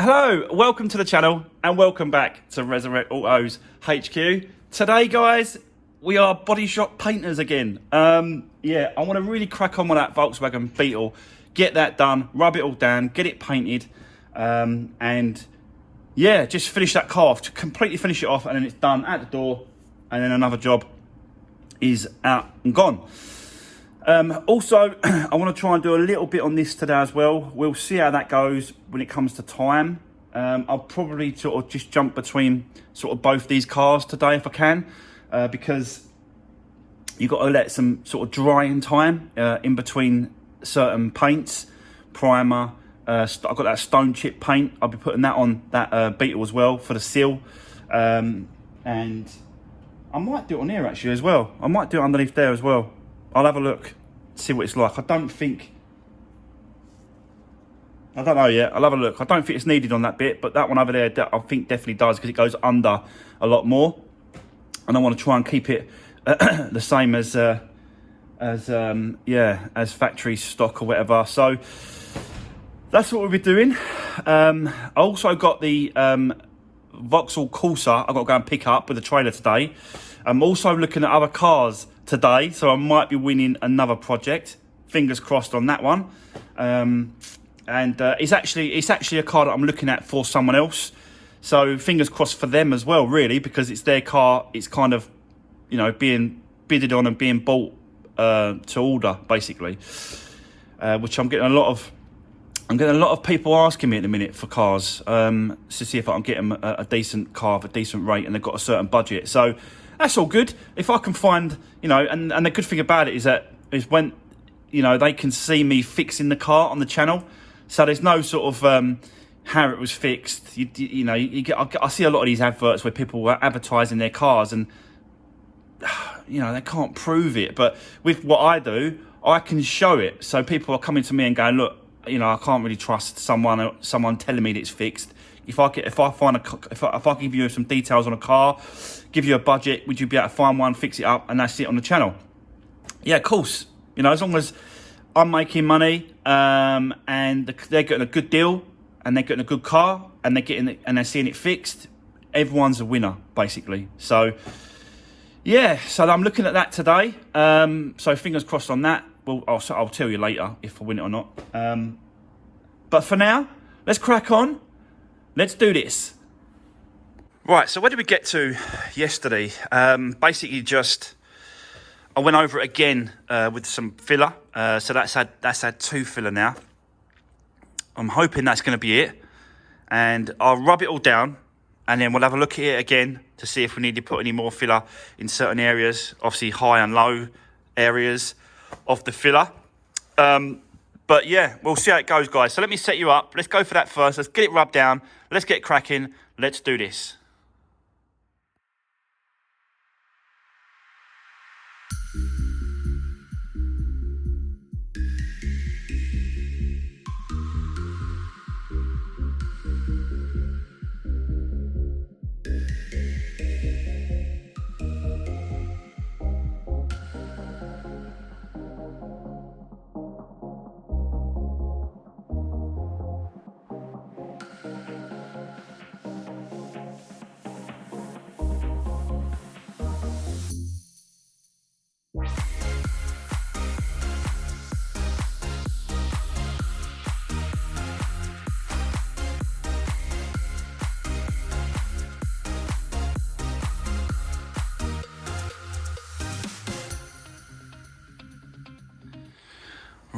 Hello, welcome to the channel and welcome back to Resurwreck Autos HQ. Today guys, we are body shop painters again. Yeah, I want to really crack on with that Volkswagen Beetle, get that done, rub it all down, get it painted, and yeah, just finish that car off, to completely finish it off, and then it's done at the door, and then another job is out and gone. Also, I want to try and do a little bit on this today as well. We'll see how that goes when it comes to time. I'll probably sort of just jump between sort of both these cars today if I can, because you've got to let some sort of drying time in between certain paints, primer. I've got that stone chip paint. I'll be putting that on that Beetle as well for the seal. And I might do it on here actually as well. I might do it underneath there as well. I'll have a look, see what it's like. I don't know yet. I'll have a look. I don't think it's needed on that bit, but that one over there, I think definitely does, because it goes under a lot more. And I want to try and keep it the same as factory stock or whatever. So that's what we'll be doing. I also got the Vauxhall Corsa I've got to go and pick up with the trailer today. I'm also looking at other cars today, so I might be winning another project. Fingers crossed on that one. It's actually a car that I'm looking at for someone else. So fingers crossed for them as well, really, because it's their car. It's kind of, you know, being bidded on and being bought to order, basically. Which I'm getting a lot of people asking me at the minute for cars to see if I can get them a decent car for a decent rate, and they've got a certain budget. So that's all good. If I can find, you know, and the good thing about it is when, you know, they can see me fixing the car on the channel. So there's no sort of how it was fixed. You know, I see a lot of these adverts where people are advertising their cars and, you know, they can't prove it. But with what I do, I can show it. So people are coming to me and going, look, you know, I can't really trust someone telling me that it's fixed. If I give you some details on a car, give you a budget, would you be able to find one, fix it up, and that's it on the channel? Yeah, of course. You know, as long as I'm making money, and they're getting a good deal, and they're getting a good car, and they're seeing it fixed, everyone's a winner, basically. So yeah, so I'm looking at that today. So fingers crossed on that. Well, I'll tell you later if I win it or not. But for now, let's crack on. Let's do this. Right, so where did we get to yesterday? Basically I went over it again with some filler. So that's had 2 filler now. I'm hoping that's going to be it. And I'll rub it all down, and then we'll have a look at it again to see if we need to put any more filler in certain areas, obviously high and low areas of the filler. But yeah, we'll see how it goes, guys. So let me set you up. Let's go for that first. Let's get it rubbed down. Let's get cracking. Let's do this.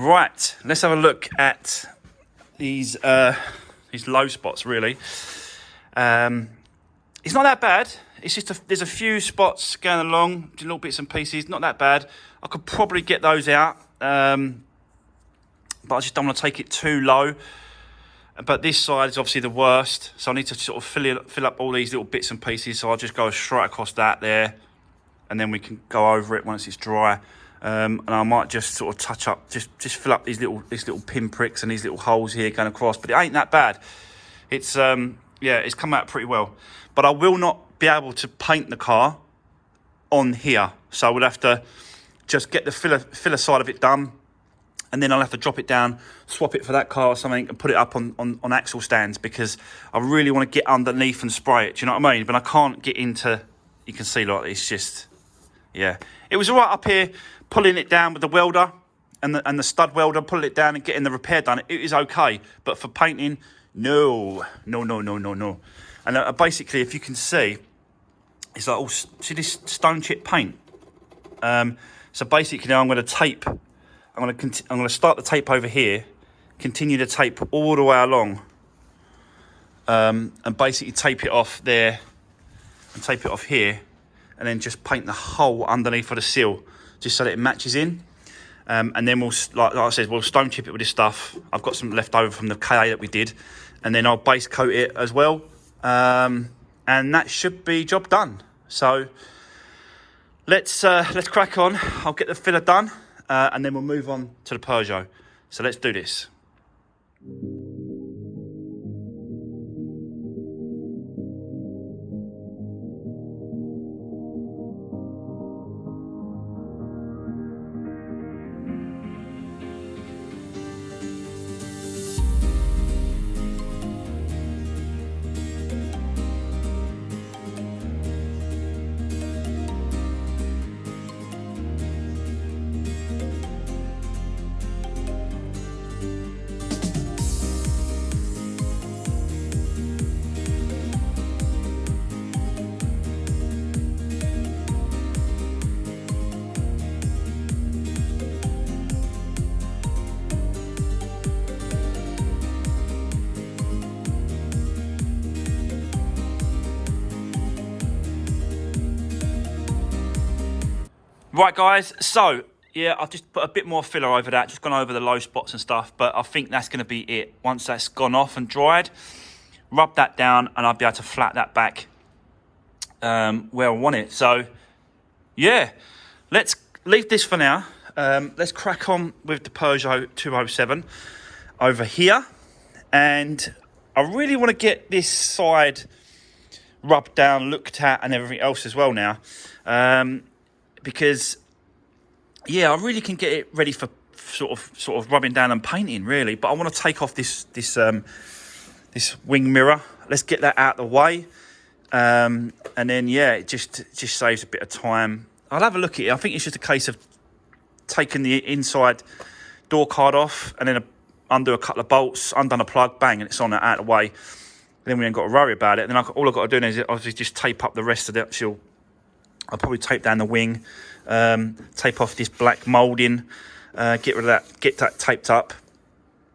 Right, let's have a look at these low spots, really. It's not that bad. It's just there's a few spots going along, little bits and pieces, not that bad. I could probably get those out, but I just don't want to take it too low. But this side is obviously the worst, so I need to sort of fill up all these little bits and pieces. So I'll just go straight across that there, and then we can go over it once it's dry. And I might just sort of touch up, just fill up these little pin pricks and these little holes here going across. But it ain't that bad. It's it's come out pretty well. But I will not be able to paint the car on here, so we'll have to just get the filler side of it done, and then I'll have to drop it down, swap it for that car or something, and put it up on axle stands, because I really want to get underneath and spray it. Do you know what I mean? But I can't get into. You can see, like, it's just, yeah. It was all right up here, pulling it down with the welder and the stud welder, pulling it down and getting the repair done. It is okay, but for painting, no. And basically, if you can see, it's like, oh, see this stone chip paint. So basically, now I'm going to tape. I'm going to start the tape over here, continue the tape all the way along, and basically tape it off there, and tape it off here, and then just paint the hole underneath of the seal, just so that it matches in. And then we'll, like I said, we'll stone chip it with this stuff. I've got some left over from the KA that we did, and then I'll base coat it as well, and that should be job done. So let's crack on. I'll get the filler done. And then we'll move on to the Peugeot. So let's do this. Right, guys, so, yeah, I've just put a bit more filler over that, just gone over the low spots and stuff, but I think that's going to be it. Once that's gone off and dried, rub that down, and I'll be able to flat that back where I want it. So, yeah, let's leave this for now. Let's crack on with the Peugeot 207 over here, and I really want to get this side rubbed down, looked at, and everything else as well now. Because, yeah, I really can get it ready for sort of rubbing down and painting, really. But I want to take off this wing mirror. Let's get that out of the way, and then, yeah, it just saves a bit of time. I'll have a look at it. I think it's just a case of taking the inside door card off, and then undo a couple of bolts, undone a plug, bang, and it's on out of the way. Then we ain't got to worry about it. And then all I've got to do is obviously just tape up the rest of the actual. I'll probably tape down the wing, tape off this black moulding, get rid of that, get that taped up,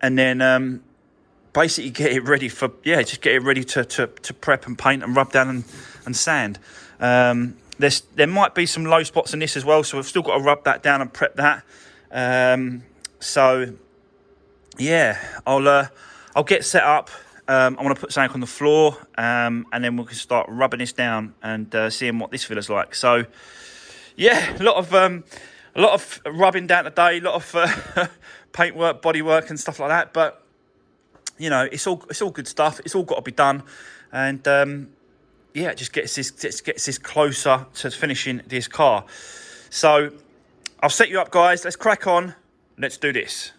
and then basically get it ready for, yeah, just get it ready to prep and paint and rub down and sand. There might be some low spots in this as well, so we've still got to rub that down and prep that. So yeah, I'll get set up. I want to put something on the floor, and then we can start rubbing this down and seeing what this feels like. So, yeah, a lot of rubbing down today, a lot of paint work, body work, and stuff like that. But you know, it's all good stuff. It's all got to be done, and yeah, it just gets this closer to finishing this car. So, I'll set you up, guys. Let's crack on. Let's do this.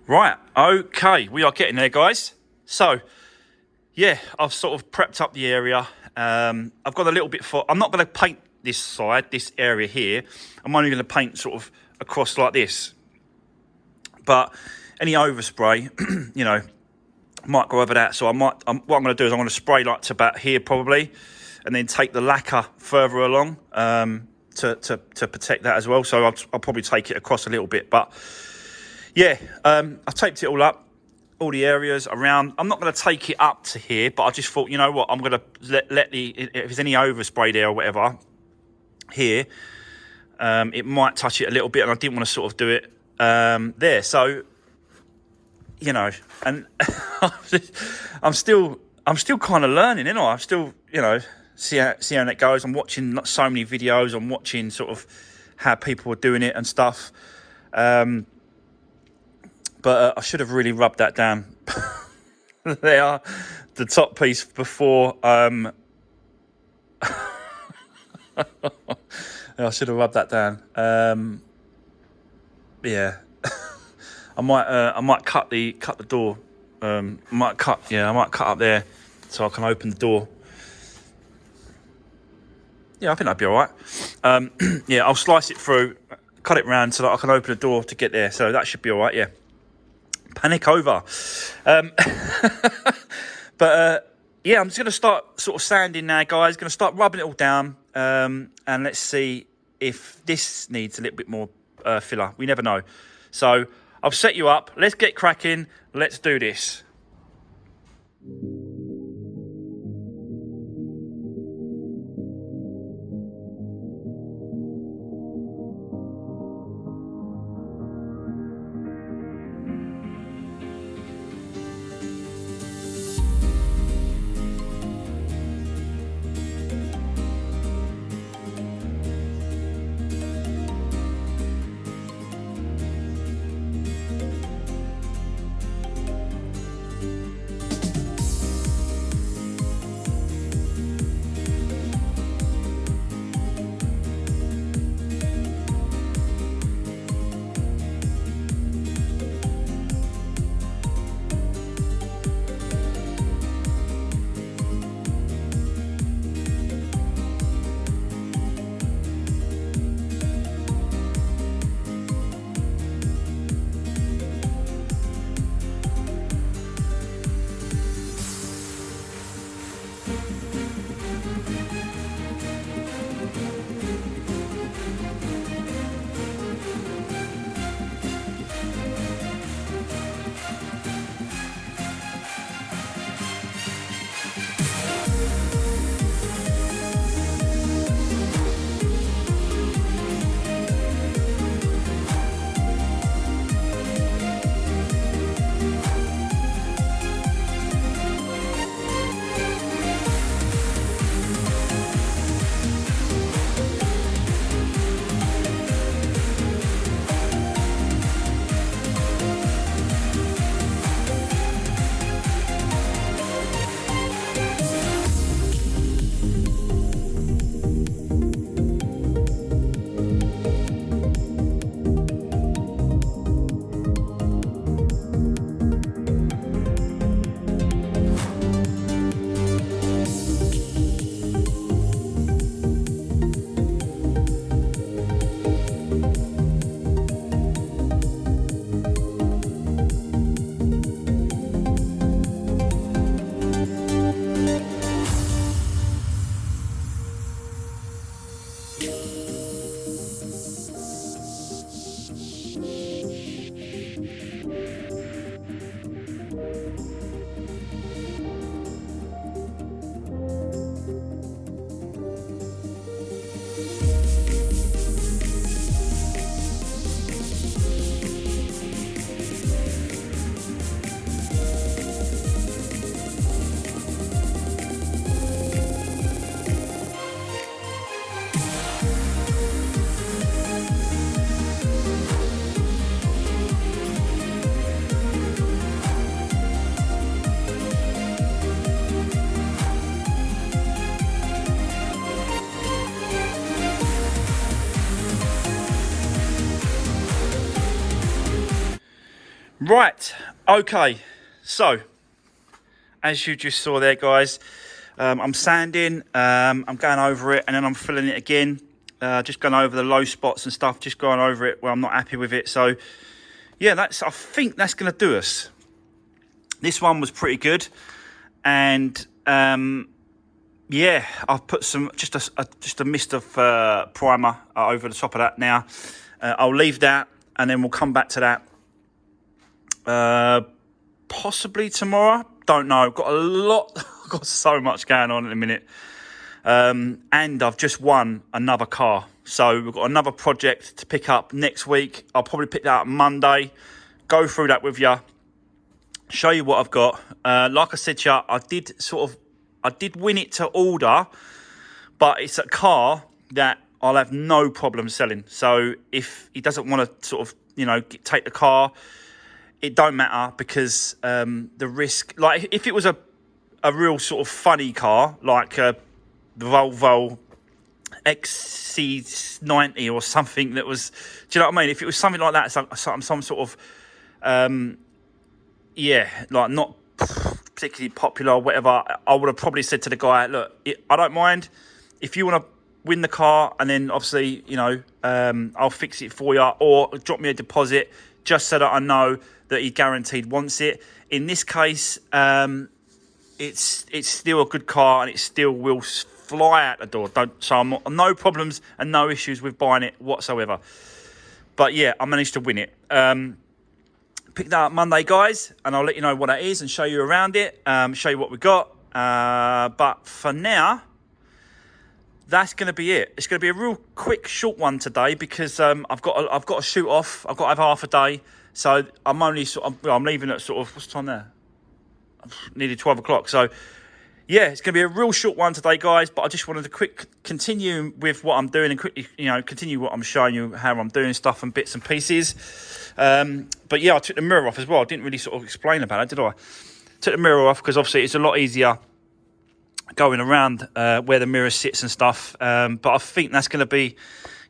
Right, okay, we are getting there, guys. So, yeah, I've sort of prepped up the area. I've got a little bit for... I'm not going to paint this side, this area here. I'm only going to paint sort of across like this. But any overspray, you know, might go over that. So what I'm going to do is I'm going to spray like to about here probably, and then take the lacquer further along to protect that as well. So I'll probably take it across a little bit, but... Yeah, I've taped it all up, all the areas around. I'm not going to take it up to here, but I just thought, you know what, I'm going to let if there's any overspray there or whatever here, it might touch it a little bit, and I didn't want to sort of do it there. So, you know, and I'm still kind of learning, you know. I'm still, you know, see how that goes. I'm watching so many videos. I'm watching sort of how people are doing it and stuff. But I should have really rubbed that down. There, the top piece before. I should have rubbed that down. Yeah, I might cut the door. I might cut up there so I can open the door. Yeah, I think that'd be all right. Yeah, I'll slice it through, cut it round so that I can open the door to get there. So that should be all right. Yeah. Panic over. But yeah, I'm just going to start sort of sanding now, guys. Going to start rubbing it all down, and let's see if this needs a little bit more filler. We never know. So I'll set you up. Let's get cracking. Let's do this. Right, okay, so as you just saw there, guys, I'm sanding, I'm going over it, and then I'm filling it again, just going over the low spots and stuff, just going over it where I'm not happy with it. So yeah, I think that's going to do us. This one was pretty good, and yeah, I've put just a mist of primer over the top of that now. I'll leave that, and then we'll come back to that possibly tomorrow. Don't know. Got a lot. Got so much going on at the minute, and I've just won another car. So we've got another project to pick up next week. I'll probably pick that up Monday. Go through that with you. Show you what I've got. Like I said to you, I did win it to order, but it's a car that I'll have no problem selling. So if he doesn't want to sort of, take the car, it don't matter, because the risk, like if it was a real sort of funny car, like the Volvo XC90 or something that was, do you know what I mean? If it was something like that, some sort of, yeah, like not particularly popular or whatever, I would have probably said to the guy, look, I don't mind if you want to win the car, and then obviously, I'll fix it for you, or drop me a deposit just so that I know that he guaranteed wants it. In this case, it's still a good car, and it still will fly out the door. So I'm no problems and no issues with buying it whatsoever. But yeah, I managed to win it. Pick that up Monday, guys, and I'll let you know what that is and show you around it, show you what we got. But for now, that's going to be it. It's going to be a real quick, short one today, because I've got to shoot off. I've got to have half a day, so I'm leaving at sort of, what's the time there? Nearly 12 o'clock. So yeah, it's going to be a real short one today, guys. But I just wanted to continue with what I'm doing, and quickly, continue what I'm showing you, how I'm doing stuff and bits and pieces. But yeah, I took the mirror off as well. I didn't really sort of explain about it, did I? Took the mirror off because obviously it's a lot easier going around where the mirror sits and stuff. But I think that's going to be,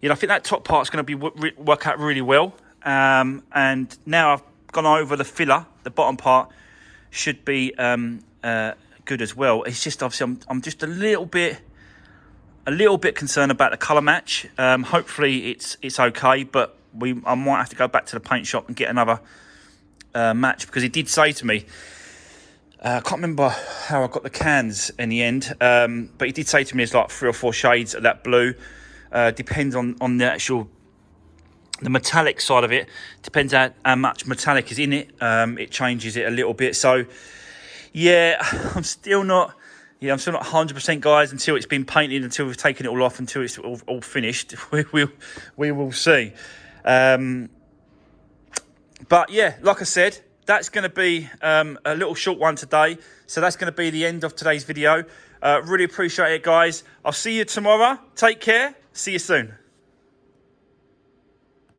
I think that top part's going to be work out really well. And now I've gone over the filler, the bottom part should be good as well. It's just obviously I'm just a little bit concerned about the colour match. Hopefully it's okay, but I might have to go back to the paint shop and get another match, because he did say to me, I can't remember how I got the cans in the end, but he did say to me it's like 3 or 4 shades of that blue. Depends on the metallic side of it. Depends how much metallic is in it. It changes it a little bit. So yeah, I'm still not 100%, guys, until it's been painted, until we've taken it all off, until it's all finished. We will see. But yeah, like I said, that's going to be a little short one today. So that's going to be the end of today's video. Really appreciate it, guys. I'll see you tomorrow. Take care. See you soon.